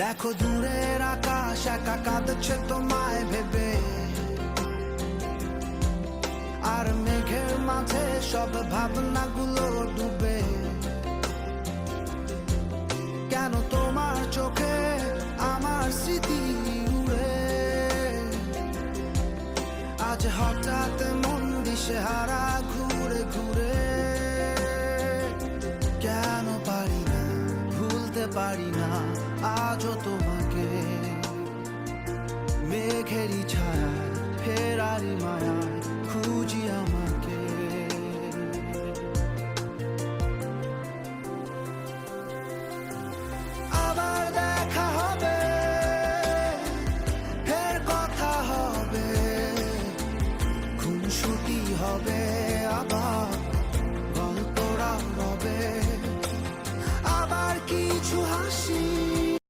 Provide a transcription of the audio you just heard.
দেখো দূরের আকাশ একা কাঁদছে তোমায় ভেবে, আর মেঘের মাঝে সব ভাবনাগুলো ডুবে। কেন তোমার চোখে আমার স্মৃতি উড়ে, আজ হঠাৎ মন দিশেহারা ঘুরে ঘুরে। কেন পারি না ভুলতে পারি না আজও তোমাকে, মেঘেরই ছায়া ফেরারি মায়া